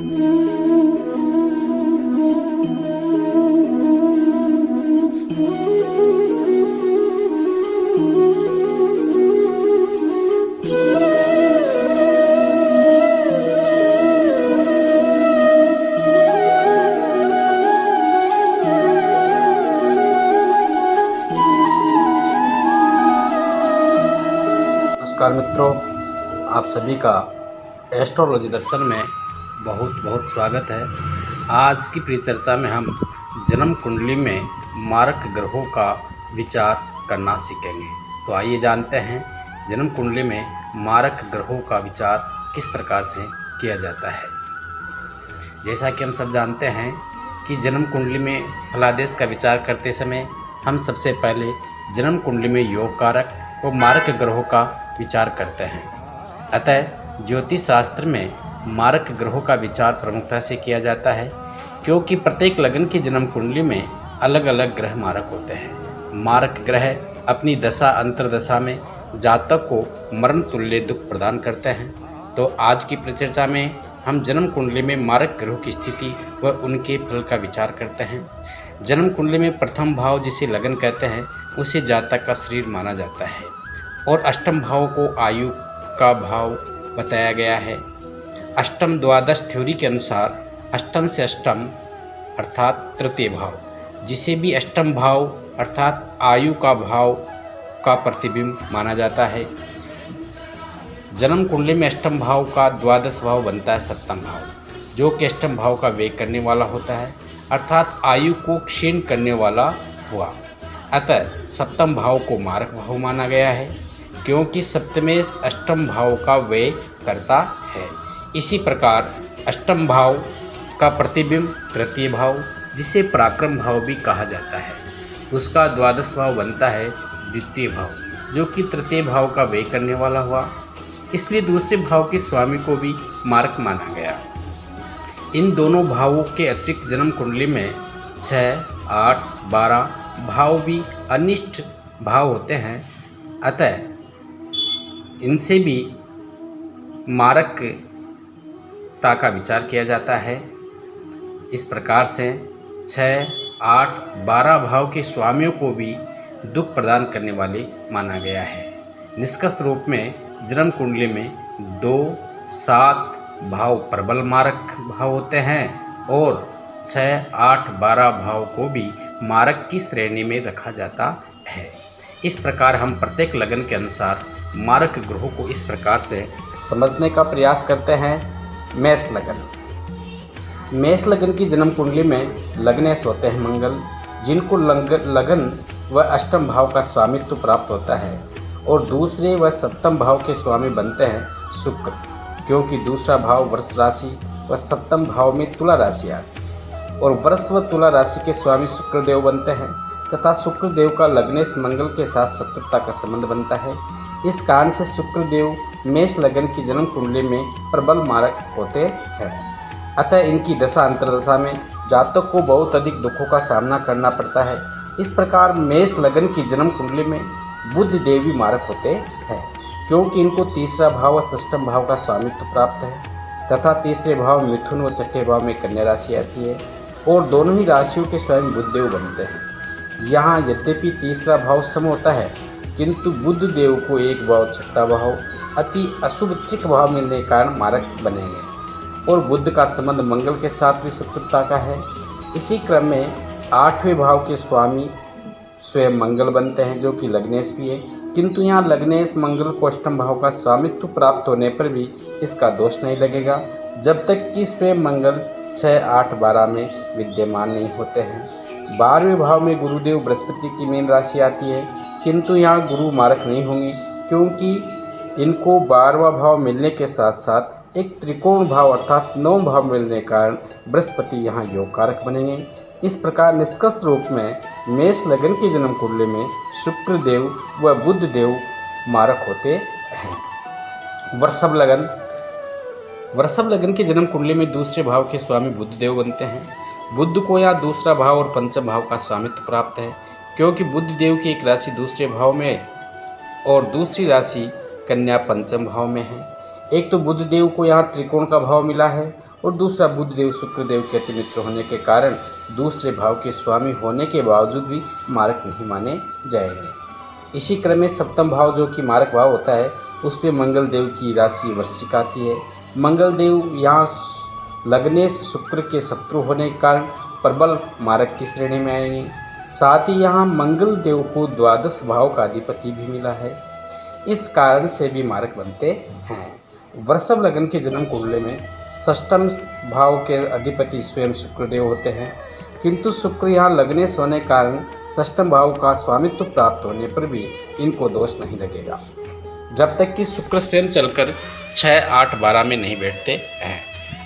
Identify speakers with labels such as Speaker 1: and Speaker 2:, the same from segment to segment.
Speaker 1: नमस्कार मित्रों, आप सभी का एस्ट्रोलॉजी दर्शन में बहुत बहुत स्वागत है। आज की परिचर्चा में हम जन्म कुंडली में मारक ग्रहों का विचार करना सीखेंगे। तो आइए जानते हैं जन्म कुंडली में मारक ग्रहों का विचार किस प्रकार से किया जाता है। जैसा कि हम सब जानते हैं कि जन्म कुंडली में फलादेश का विचार करते समय हम सबसे पहले जन्म कुंडली में योग कारक और मारक ग्रहों का विचार करते हैं। अतः ज्योतिष शास्त्र में मारक ग्रहों का विचार प्रमुखता से किया जाता है, क्योंकि प्रत्येक लग्न की जन्म कुंडली में अलग अलग ग्रह मारक होते हैं। मारक ग्रह अपनी दशा अंतरदशा में जातक को मरण तुल्य दुख प्रदान करते हैं। तो आज की परिचर्चा में हम जन्म कुंडली में मारक ग्रहों की स्थिति व उनके फल का विचार करते हैं। जन्म कुंडली में प्रथम भाव जिसे लगन कहते हैं उसे जातक का शरीर माना जाता है और अष्टम भाव को आयु का भाव बताया गया है। अष्टम द्वादश थ्योरी के अनुसार अष्टम से अष्टम अर्थात तृतीय भाव, जिसे भी अष्टम भाव अर्थात आयु का भाव का प्रतिबिंब माना जाता है। जन्म कुंडली में अष्टम भाव का द्वादश भाव बनता है सप्तम भाव, जो कि अष्टम भाव का व्यय करने वाला होता है, अर्थात आयु को क्षीण करने वाला हुआ। अतः सप्तम भाव को मारक भाव माना गया है, क्योंकि सप्तमेश अष्टम भाव का व्यय करता है। इसी प्रकार अष्टम भाव का प्रतिबिंब तृतीय भाव, जिसे पराक्रम भाव भी कहा जाता है, उसका द्वादश भाव बनता है द्वितीय भाव, जो कि तृतीय भाव का व्यय करने वाला हुआ। इसलिए दूसरे भाव के स्वामी को भी मारक माना गया। इन दोनों भावों के अतिरिक्त जन्म कुंडली में 6, 8, 12 भाव भी अनिष्ट भाव होते हैं। अतः इनसे भी मारकता का विचार किया जाता है। इस प्रकार से 6, 8, 12 भाव के स्वामियों को भी दुख प्रदान करने वाले माना गया है। निष्कर्ष रूप में जन्म कुंडली में 2, 7 भाव प्रबल मारक भाव होते हैं और 6, 8, 12 भाव को भी मारक की श्रेणी में रखा जाता है। इस प्रकार हम प्रत्येक लगन के अनुसार मारक ग्रहों को इस प्रकार से समझने का प्रयास करते हैं। मेष लगन। मेष लगन की जन्म कुंडली में लग्नेश होते हैं मंगल, जिनको लगन व अष्टम भाव का स्वामित्व प्राप्त होता है, और दूसरे व सप्तम भाव के स्वामी बनते हैं शुक्र, क्योंकि दूसरा भाव वृष राशि व सप्तम भाव में तुला राशि आती है, और वृष व तुला राशि के स्वामी शुक्रदेव बनते हैं तथा शुक्रदेव का लग्नेश मंगल के साथ शत्रुता का संबंध बनता है। इस कारण से शुक्रदेव मेष लगन की जन्म कुंडली में प्रबल मारक होते हैं। अतः इनकी दशा अंतरदशा में जातक को बहुत अधिक दुखों का सामना करना पड़ता है। इस प्रकार मेष लगन की जन्म कुंडली में बुध देवी मारक होते हैं, क्योंकि इनको तीसरा भाव व षष्ठम भाव का स्वामित्व प्राप्त है तथा तीसरे भाव मिथुन व छठे भाव में कन्या राशि आती है, और दोनों ही राशियों के स्वयं बुधदेव बनते हैं। यहाँ यद्यपि तीसरा भाव सम होता है, किंतु बुध देव को एक भाव छठा भाव अति अशुभ त्रिक भाव मिलने के कारण मारक बनेंगे, और बुध का संबंध मंगल के साथ भी शत्रुता का है। इसी क्रम में 8वें भाव के स्वामी स्वयं मंगल बनते हैं, जो कि लग्नेश भी है, किंतु यहाँ लग्नेश मंगल को अष्टम भाव का स्वामित्व प्राप्त होने पर भी इसका दोष नहीं लगेगा, जब तक कि स्वयं मंगल 6, 8, 12 में विद्यमान नहीं होते हैं। 12वें भाव में गुरुदेव बृहस्पति की मीन राशि आती है, किंतु यहाँ गुरु मारक नहीं होंगे, क्योंकि इनको 12वां भाव मिलने के साथ साथ एक त्रिकोण भाव अर्थात 9 भाव मिलने के कारण बृहस्पति यहाँ योग कारक बनेंगे। इस प्रकार निष्कर्ष रूप में मेष लगन की जन्म कुंडली में शुक्रदेव व बुध देव मारक होते हैं। वृषभ लगन। वृषभ लगन की जन्म कुंडली में दूसरे भाव के स्वामी बुध देव बनते हैं। बुध को यहाँ दूसरा भाव और पंचम भाव का स्वामित्व प्राप्त है, क्योंकि बुध देव की एक राशि दूसरे भाव में और दूसरी राशि कन्या पंचम भाव में है। एक तो बुध देव को यहाँ त्रिकोण का भाव मिला है और दूसरा बुध देव शुक्र देव के अति मित्र होने के कारण दूसरे भाव के स्वामी होने के बावजूद भी मारक नहीं माने जाएंगे। इसी क्रम में सप्तम भाव जो कि मारक भाव होता है उस पर मंगल देव की राशि वृश्चिक आती है। मंगल देव यहाँ लग्नेश शुक्र के शत्रु होने के कारण प्रबल मारक की श्रेणी में आएंगे। साथ ही यहाँ मंगल देव को द्वादश भाव का अधिपति भी मिला है, इस कारण से भी मारक बनते हैं। वृषभ लग्न के जन्म कुंडली में षष्ठम भाव के अधिपति स्वयं शुक्रदेव होते हैं, किंतु शुक्र यहाँ लग्नेश होने के कारण षष्ठम भाव का स्वामित्व प्राप्त होने पर भी इनको दोष नहीं लगेगा, जब तक कि शुक्र स्वयं चलकर 6, 8, 12 में नहीं बैठते हैं।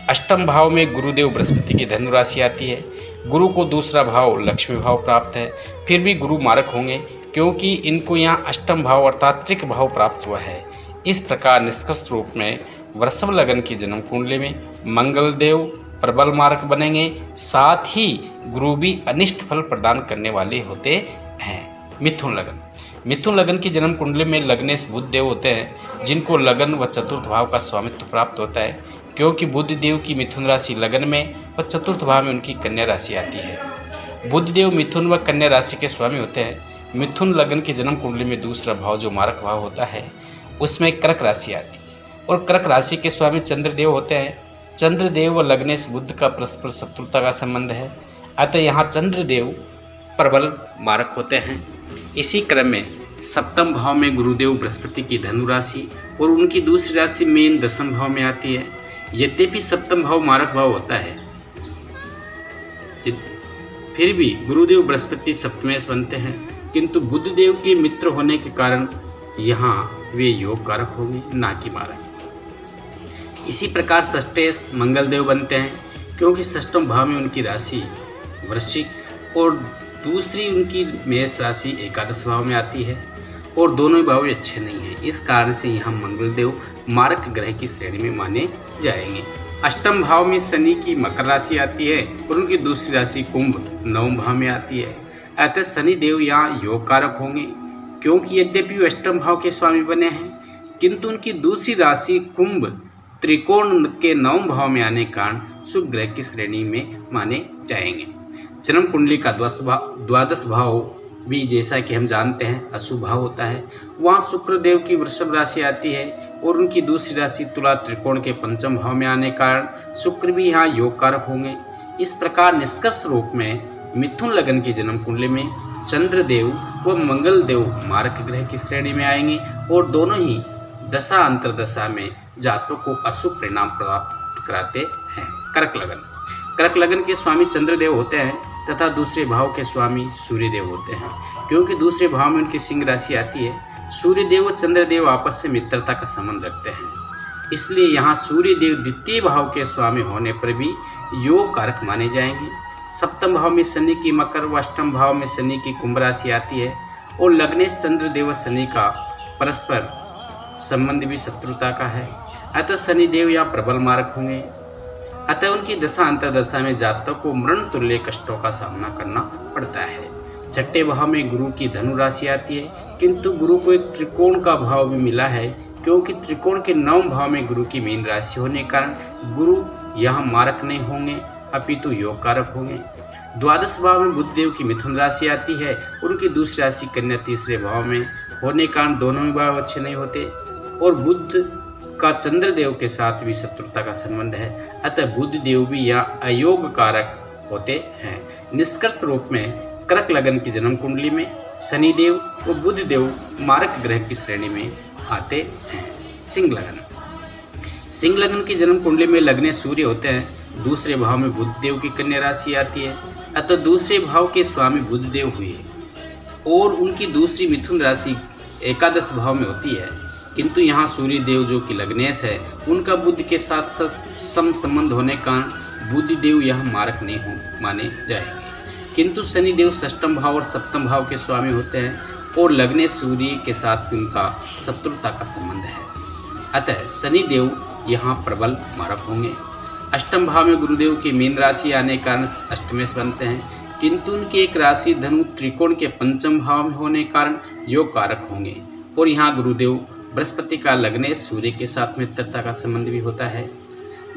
Speaker 1: अष्टम भाव में गुरुदेव बृहस्पति की धनु राशि आती है। गुरु को दूसरा भाव लक्ष्मी भाव प्राप्त है, फिर भी गुरु मारक होंगे क्योंकि इनको यहाँ अष्टम भाव अर्थात त्रिक भाव प्राप्त हुआ है। इस प्रकार निष्कर्ष रूप में वृषभ लग्न की जन्म कुंडली में मंगल देव प्रबल मारक बनेंगे, साथ ही गुरु भी अनिष्ट फल प्रदान करने वाले होते हैं। मिथुन लग्न की जन्म कुंडली में लग्नेश बुध देव होते हैं, जिनको लगन व चतुर्थ भाव का स्वामित्व प्राप्त होता है, क्योंकि बुध देव की मिथुन राशि लगन में व चतुर्थ भाव में उनकी कन्या राशि आती है। बुध देव मिथुन व कन्या राशि के स्वामी होते हैं। मिथुन लग्न की जन्म कुंडली में दूसरा भाव जो मारक भाव होता है उसमें कर्क राशि आती है और कर्क राशि के स्वामी चंद्रदेव होते हैं। चंद्रदेव व लग्नेश बुध का परस्पर शत्रुता का संबंध है, अतः यहाँ चंद्रदेव प्रबल मारक होते हैं। इसी क्रम में सप्तम भाव में गुरुदेव बृहस्पति की धनु राशि और उनकी दूसरी राशि मीन दशम भाव में आती है। यद्यपि सप्तम भाव मारक भाव होता है, फिर भी गुरुदेव बृहस्पति सप्तमेश बनते हैं, किंतु बुध देव के मित्र होने के कारण यहाँ वे योग कारक होंगे, ना कि मारक। इसी प्रकार षष्ठेश मंगल देव बनते हैं, क्योंकि षष्ठम भाव में उनकी राशि वृश्चिक और दूसरी उनकी मेष राशि एकादश भाव में आती है और दोनों ही भाव अच्छे नहीं हैं। इस कारण से यहाँ मंगल देव मारक ग्रह की श्रेणी में माने जाएंगे। अष्टम भाव में शनि की मकर राशि आती है और उनकी दूसरी राशि कुंभ नवम भाव में आती है, अतः शनि देव यहाँ योग कारक होंगे, क्योंकि यद्यपि वे अष्टम भाव के स्वामी बने हैं, किंतु उनकी दूसरी राशि कुंभ त्रिकोण के नवम भाव में आने के कारण शुभ ग्रह की श्रेणी में माने जाएंगे। जन्म कुंडली का द्वादश भाव भी जैसा कि हम जानते हैं अशुभ भाव होता है। वहाँ शुक्र देव की वृषभ राशि आती है और उनकी दूसरी राशि तुला त्रिकोण के पंचम भाव में आने के कारण शुक्र भी यहाँ योग कारक होंगे। इस प्रकार निष्कर्ष रूप में मिथुन लग्न की जन्म कुंडली में चंद्रदेव व मंगल देव मारक ग्रह की श्रेणी में आएंगे और दोनों ही दशा अंतरदशा में जातकों को अशुभ परिणाम प्राप्त कराते हैं। कर्क लगन के स्वामी चंद्रदेव होते हैं तथा दूसरे भाव के स्वामी सूर्यदेव होते हैं, क्योंकि दूसरे भाव में उनकी सिंह राशि आती है। सूर्यदेव व चंद्रदेव आपस में मित्रता का संबंध रखते हैं, इसलिए यहाँ सूर्यदेव द्वितीय भाव के स्वामी होने पर भी योग कारक माने जाएंगे। सप्तम भाव में शनि की मकर व अष्टम भाव में शनि की कुंभ राशि आती है और लग्नेश चंद्रदेव व शनि का परस्पर संबंध भी शत्रुता का है, अतः शनिदेव यहाँ प्रबल मारक होंगे। अतः उनकी दशा अंतरदशा में जातक को मरण तुल्य कष्टों का सामना करना पड़ता है। छठे भाव में गुरु की धनु राशि आती है, किंतु गुरु को एक त्रिकोण का भाव भी मिला है, क्योंकि त्रिकोण के नवम भाव में गुरु की मीन राशि होने के कारण गुरु यहाँ मारक नहीं होंगे अपितु योग कारक होंगे। द्वादश भाव में बुध देव की मिथुन राशि आती है और उनकी दूसरी राशि कन्या तीसरे भाव में होने के कारण दोनों ही भाव अच्छे नहीं होते और बुध का चंद्रदेव के साथ भी शत्रुता का संबंध है, अतः बुध देव भी यहाँ अयोग कारक होते हैं। निष्कर्ष रूप में कर्क लगन की जन्म कुंडली में शनिदेव व बुध देव मारक ग्रह की श्रेणी में आते हैं। सिंह लगन की जन्म कुंडली में लग्ने सूर्य होते हैं, दूसरे भाव में बुध देव की कन्या राशि आती है, अतः दूसरे भाव के स्वामी बुध देव हुए और उनकी दूसरी मिथुन राशि एकादश भाव में होती है, किंतु यहाँ सूर्य देव जो कि लग्नेश है उनका बुध के साथ सम संबंध होने का बुध देव यह मारक नहीं हो माने जाएंगे, किंतु शनि देव षष्ठम भाव और सप्तम भाव के स्वामी होते हैं और लग्नेश सूर्य के साथ उनका शत्रुता का संबंध है, अतः शनि देव यहाँ प्रबल मारक होंगे। अष्टम भाव में गुरुदेव की मीन राशि आने के कारण अष्टमेश बनते हैं, किंतु उनकी एक राशि धनु त्रिकोण के पंचम भाव में होने के कारण योग कारक होंगे और यहाँ गुरुदेव बृहस्पति का लग्नेश सूर्य के साथ मित्रता का संबंध भी होता है।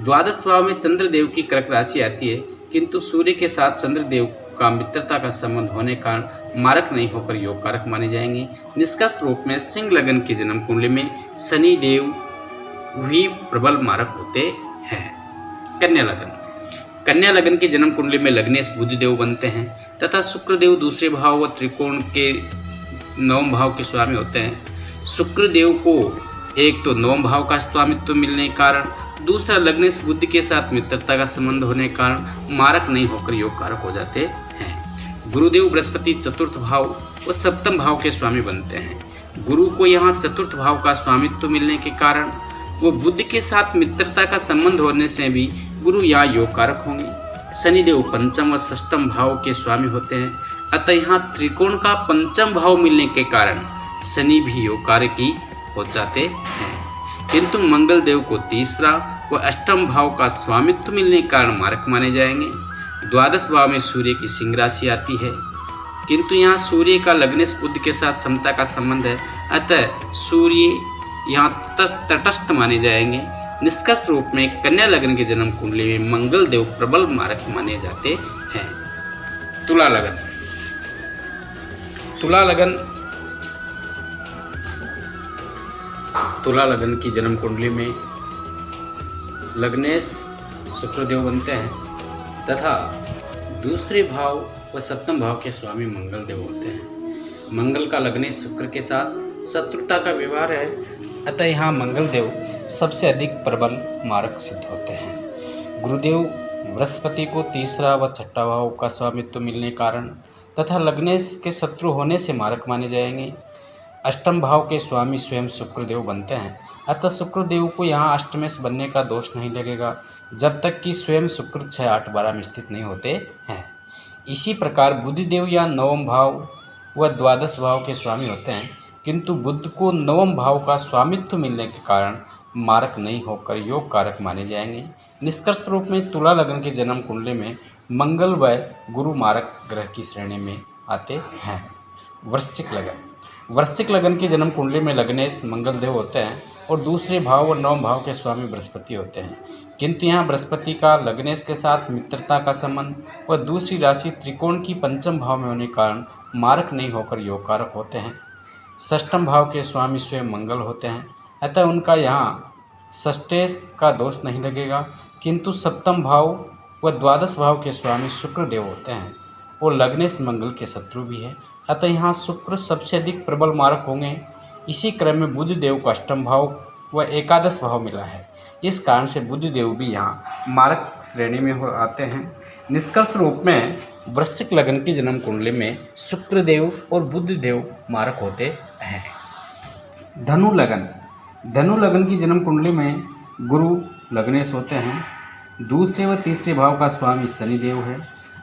Speaker 1: द्वादश भाव में चंद्रदेव की कर्क राशि आती है, किंतु सूर्य के साथ चंद्रदेव का मित्रता का संबंध होने के कारण मारक नहीं होकर योग कारक माने जाएंगे। निष्कर्ष रूप में सिंह लगन की जन्म कुंडली में शनि देव भी प्रबल मारक होते हैं। कन्या लगन, कन्या लगन की जन्म कुंडली में लग्नेश बुध देव बनते हैं तथा शुक्र देव दूसरे भाव व त्रिकोण के नवम भाव के स्वामी होते हैं। शुक्र देव को एक तो नवम भाव का स्वामित्व मिलने के कारण, दूसरा लग्नेश बुध के साथ मित्रता का संबंध होने के कारण मारक नहीं होकर योग कारक हो जाते हैं। गुरुदेव बृहस्पति चतुर्थ भाव व सप्तम भाव के स्वामी बनते हैं। गुरु को यहाँ चतुर्थ भाव का स्वामित्व मिलने के कारण वो बुध के साथ मित्रता का संबंध होने से भी गुरु यहाँ योग कारक होंगे। शनिदेव पंचम व षष्टम भाव के स्वामी होते हैं, अतः यहाँ त्रिकोण का पंचम भाव मिलने के कारण शनि भी योग कारक ही हो जाते हैं। किंतु मंगल देव को तीसरा व अष्टम भाव का स्वामित्व मिलने के कारण मारक माने जाएंगे। द्वादश भाव में सूर्य की सिंह राशि आती है, किंतु यहाँ सूर्य का लग्नेश बुध के साथ समता का संबंध है, अतः सूर्य यहाँ तटस्थ माने जाएंगे। निष्कर्ष रूप में कन्या लगन के जन्म कुंडली में मंगल देव प्रबल मारक माने जाते हैं। तुला लगन, तुला लगन की जन्म कुंडली में लग्नेश शुक्रदेव बनते हैं तथा दूसरे भाव व सप्तम भाव के स्वामी मंगल देव होते हैं। मंगल का लग्नेश शुक्र के साथ शत्रुता का व्यवहार है, अतः यहाँ मंगल देव सबसे अधिक प्रबल मारक सिद्ध होते हैं। गुरुदेव बृहस्पति को तीसरा व छठा भाव का स्वामित्व मिलने के कारण तथा लग्नेश के शत्रु होने से मारक माने जाएंगे। अष्टम भाव के स्वामी स्वयं शुक्रदेव बनते हैं, अतः शुक्रदेव को यहाँ अष्टमेश बनने का दोष नहीं लगेगा जब तक कि स्वयं शुक्र 6, 8, 12 में स्थित नहीं होते हैं। इसी प्रकार बुधदेव या नवम भाव व द्वादश भाव के स्वामी होते हैं, किंतु बुध को नवम भाव का स्वामित्व मिलने के कारण मारक नहीं होकर योग कारक माने जाएंगे। निष्कर्ष रूप में तुला लगन के जन्म कुंडली में मंगल व गुरु मारक ग्रह की श्रेणी में आते हैं। वृश्चिक लगन, वृश्चिक लगन की जन्म कुंडली में लग्नेश मंगल देव होते हैं और दूसरे भाव और नवम भाव के स्वामी बृहस्पति होते हैं, किंतु यहाँ बृहस्पति का लग्नेश के साथ मित्रता का संबंध व दूसरी राशि त्रिकोण की पंचम भाव में होने के कारण मारक नहीं होकर योग कारक होते हैं। षष्ठम भाव के स्वामी स्वयं मंगल होते हैं, अतः उनका यहाँ षष्ठेश का दोष नहीं लगेगा, किंतु सप्तम भाव व द्वादश भाव के स्वामी शुक्रदेव होते हैं और लग्नेश मंगल के शत्रु भी है, अतः यहाँ शुक्र सबसे अधिक प्रबल मारक होंगे। इसी क्रम में बुध देव को अष्टम भाव व एकादश भाव मिला है, इस कारण से बुध देव भी यहाँ मारक श्रेणी में हो आते हैं। निष्कर्ष रूप में वृश्चिक लगन की जन्म कुंडली में शुक्र देव और बुध देव मारक होते हैं। धनु लगन, धनु लगन की जन्म कुंडली में गुरु लग्नेश होते हैं, दूसरे व तीसरे भाव का स्वामी शनि देव है,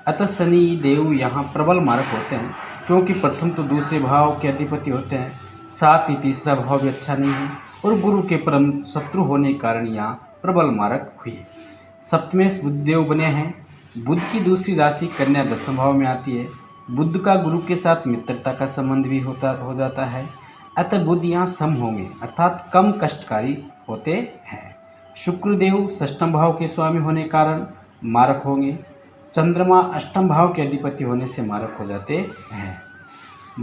Speaker 1: अतः शनि देव यहाँ प्रबल मारक होते हैं, क्योंकि प्रथम तो दूसरे भाव के अधिपति होते हैं, साथ ही तीसरा भाव भी अच्छा नहीं है और गुरु के परम शत्रु होने के कारण यहाँ प्रबल मारक हुए। सप्तमेश बुध देव बने हैं। बुध की दूसरी राशि कन्या दसम भाव में आती है। बुध का गुरु के साथ मित्रता का संबंध भी हो जाता है, अतः बुध यहाँ सम होंगे अर्थात कम कष्टकारी होते हैं। शुक्रदेव षष्ठम भाव के स्वामी होने के कारण मारक होंगे। चंद्रमा अष्टम भाव के अधिपति होने से मारक हो जाते हैं।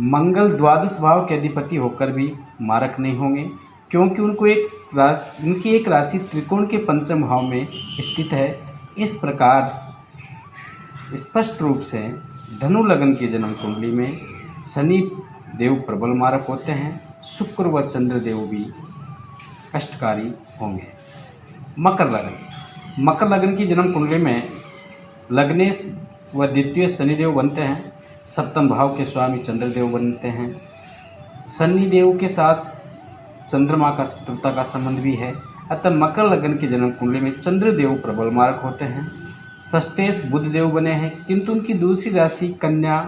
Speaker 1: मंगल द्वादश भाव के अधिपति होकर भी मारक नहीं होंगे, क्योंकि उनकी एक राशि त्रिकोण के पंचम भाव में स्थित है। इस प्रकार स्पष्ट रूप से धनु लगन की जन्म कुंडली में शनि देव प्रबल मारक होते हैं, शुक्र व चंद्र देव भी कष्टकारी होंगे। मकर लगन, मकर लगन की जन्म कुंडली में लग्नेश व द्वितीय शनिदेव बनते हैं, सप्तम भाव के स्वामी चंद्रदेव बनते हैं। शनिदेव के साथ चंद्रमा का शत्रुता का संबंध भी है, अतः मकर लगन की जन्म कुंडली में चंद्रदेव प्रबल मारक होते हैं। षष्ठेश बुधदेव बने हैं, किंतु उनकी दूसरी राशि कन्या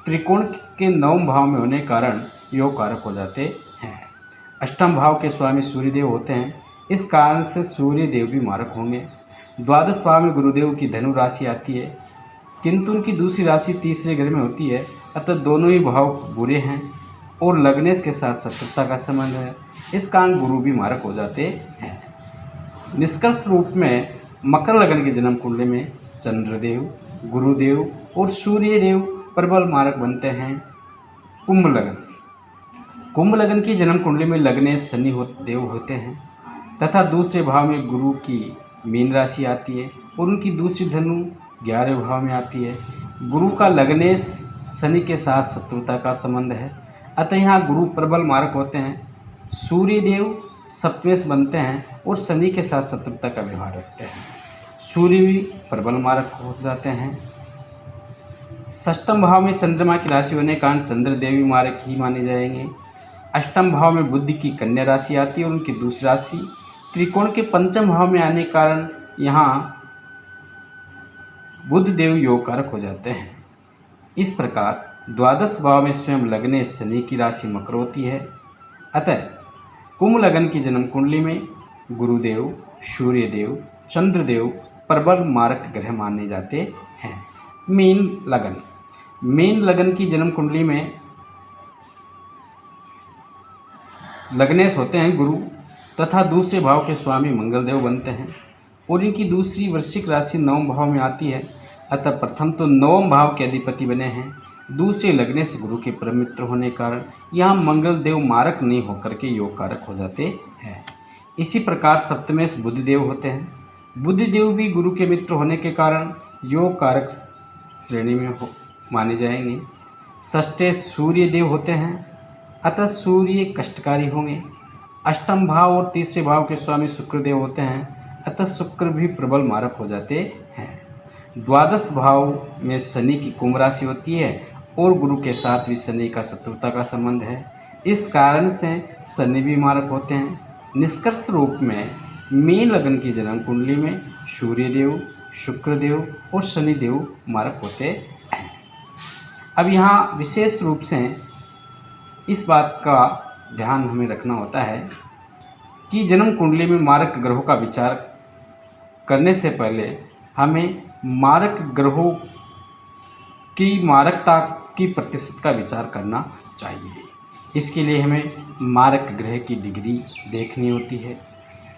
Speaker 1: त्रिकोण के नवम भाव में होने के कारण योग कारक हो जाते हैं। अष्टम भाव के स्वामी सूर्यदेव होते हैं, इस कारण से सूर्यदेव भी मारक होंगे। द्वादश भाव में गुरुदेव की धनु राशि आती है, किंतु उनकी दूसरी राशि तीसरे घर में होती है, अतः दोनों ही भाव बुरे हैं और लग्नेश के साथ शत्रुता का संबंध है, इस कारण गुरु भी मारक हो जाते हैं। निष्कर्ष रूप में मकर लगन की जन्म कुंडली में चंद्रदेव, गुरुदेव और सूर्यदेव प्रबल मारक बनते हैं। कुंभ लगन, कुंभ लगन की जन्म कुंडली में लग्नेश शनि देव होते हैं तथा दूसरे भाव में गुरु की मीन राशि आती है और उनकी दूसरी धनु 11वें भाव में आती है। गुरु का लग्नेश शनि के साथ शत्रुता का संबंध है, अतः यहाँ गुरु प्रबल मारक होते हैं। सूर्यदेव सप्तमें से बनते हैं और शनि के साथ शत्रुता का व्यवहार रखते हैं। सूर्य भी प्रबल मारक हो जाते हैं। षष्ठम भाव में चंद्रमा की राशि होने के कारण चंद्रदेवी मारक ही माने जाएंगे। अष्टम भाव में बुद्धि की कन्या राशि आती है और उनकी दूसरी राशि त्रिकोण के पंचम भाव में आने के कारण यहाँ बुध देव योग कारक हो जाते हैं। इस प्रकार द्वादश भाव में स्वयं लग्नेश शनि की राशि मकर होती है। अतः कुंभ लगन की जन्म कुंडली में गुरुदेव, सूर्यदेव, चंद्रदेव प्रबल मारक ग्रह माने जाते हैं। मीन लगन, मीन लगन की जन्म कुंडली में लग्नेश होते हैं गुरु तथा दूसरे भाव के स्वामी मंगलदेव बनते हैं और इनकी दूसरी वृश्चिक राशि नवम भाव में आती है। अतः प्रथम तो नवम भाव के अधिपति बने हैं, दूसरे लगनेश गुरु के परम मित्र होने के कारण यहाँ मंगलदेव मारक नहीं होकर के योग कारक हो जाते हैं। इसी प्रकार सप्तमेश बुधदेव होते हैं, बुधदेव भी गुरु के मित्र होने के कारण योग कारक श्रेणी में माने जाएंगे। षष्ठे सूर्यदेव होते हैं, अतः सूर्य कष्टकारी होंगे। अष्टम भाव और तीसरे भाव के स्वामी शुक्रदेव होते हैं, अतः शुक्र भी प्रबल मारक हो जाते हैं। द्वादश भाव में शनि की कुंभ राशि होती है और गुरु के साथ भी शनि का शत्रुता का संबंध है, इस कारण से शनि भी मारक होते हैं। निष्कर्ष रूप में मीन लगन की जन्म कुंडली में सूर्यदेव, शुक्रदेव और शनिदेव मारक होते हैं। अब यहाँ विशेष रूप से इस बात का ध्यान हमें रखना होता है कि जन्म कुंडली में मारक ग्रहों का विचार करने से पहले हमें मारक ग्रहों की मारकता की प्रतिशत का विचार करना चाहिए। इसके लिए हमें मारक ग्रह की डिग्री देखनी होती है।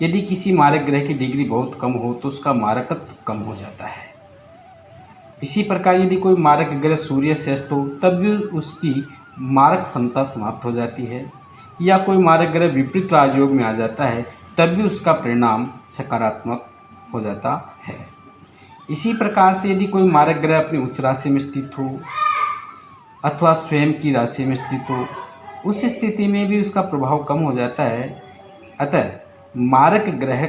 Speaker 1: यदि किसी मारक ग्रह की डिग्री बहुत कम हो तो उसका मारकत्व कम हो जाता है। इसी प्रकार यदि कोई मारक ग्रह सूर्य श्रेष्ठ हो तब भी उसकी मारक क्षमता समाप्त हो जाती है, या कोई मारक ग्रह विपरीत राजयोग में आ जाता है तब भी उसका परिणाम सकारात्मक हो जाता है। इसी प्रकार से यदि कोई मारक ग्रह अपनी उच्च राशि में स्थित हो अथवा स्वयं की राशि में स्थित हो, उस स्थिति में भी उसका प्रभाव कम हो जाता है। अतः मारक ग्रह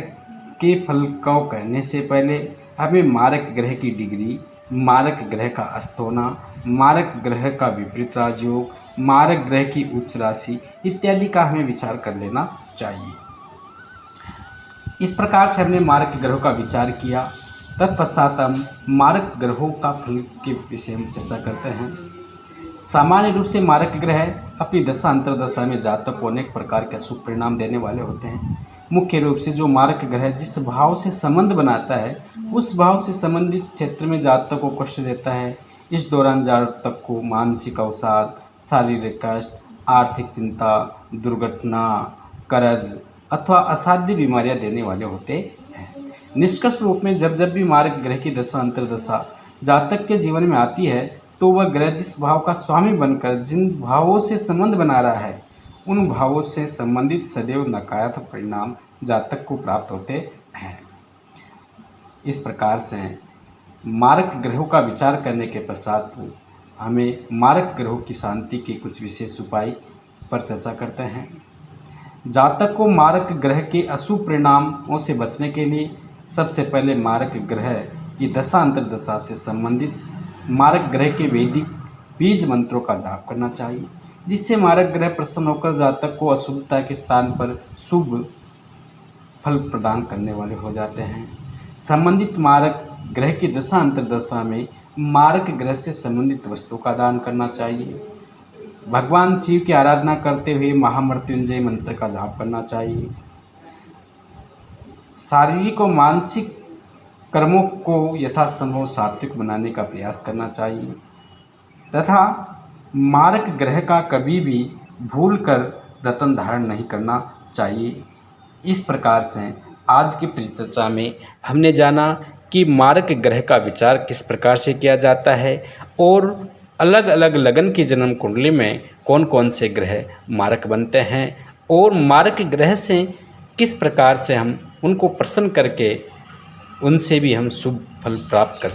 Speaker 1: के फल को कहने से पहले हमें मारक ग्रह की डिग्री, मारक ग्रह का अस्त होना, मारक ग्रह का विपरीत राजयोग, मारक ग्रह की उच्च राशि इत्यादि का हमें विचार कर लेना चाहिए। इस प्रकार से हमने मारक ग्रहों का विचार किया। तत्पश्चात हम मारक ग्रहों का फल के विषय में चर्चा करते हैं। सामान्य रूप से मारक ग्रह अपनी दशा अंतर्दशा में जातक को अनेक प्रकार के शुभ परिणाम देने वाले होते हैं। मुख्य रूप से जो मारक ग्रह जिस भाव से संबंध बनाता है उस भाव से संबंधित क्षेत्र में जातक को कष्ट देता है। इस दौरान जातक को मानसिक अवसाद, शारीरिक कष्ट, आर्थिक चिंता, दुर्घटना, कर्ज अथवा असाध्य बीमारियां देने वाले होते हैं। निष्कर्ष रूप में जब जब भी मारक ग्रह की दशा अंतर्दशा जातक के जीवन में आती है तो वह ग्रह जिस भाव का स्वामी बनकर जिन भावों से संबंध बना रहा है उन भावों से संबंधित सदैव नकारात्मक परिणाम जातक को प्राप्त होते हैं। इस प्रकार से मारक ग्रहों का विचार करने के पश्चात हमें मारक ग्रहों की शांति के कुछ विशेष उपाय पर चर्चा करते हैं। जातक को मारक ग्रह के अशुभ परिणामों से बचने के लिए सबसे पहले मारक ग्रह की दशा अंतर्दशा से संबंधित मारक ग्रह के वैदिक बीज मंत्रों का जाप करना चाहिए, जिससे मारक ग्रह प्रसन्न होकर जातक को अशुभता के स्थान पर शुभ फल प्रदान करने वाले हो जाते हैं। संबंधित मारक ग्रह की दशा अंतर्दशा में मारक ग्रह से संबंधित वस्तु का दान करना चाहिए। भगवान शिव की आराधना करते हुए महामृत्युंजय मंत्र का जाप करना चाहिए। शारीरिक और मानसिक कर्मों को यथासंभव सात्विक बनाने का प्रयास करना चाहिए तथा मारक ग्रह का कभी भी भूल कर रत्न धारण नहीं करना चाहिए। इस प्रकार से आज की परिचर्चा में हमने जाना कि मारक ग्रह का विचार किस प्रकार से किया जाता है और अलग अलग लगन की जन्म कुंडली में कौन कौन से ग्रह मारक बनते हैं और मारक ग्रह से किस प्रकार से हम उनको प्रसन्न करके उनसे भी हम शुभ फल प्राप्त कर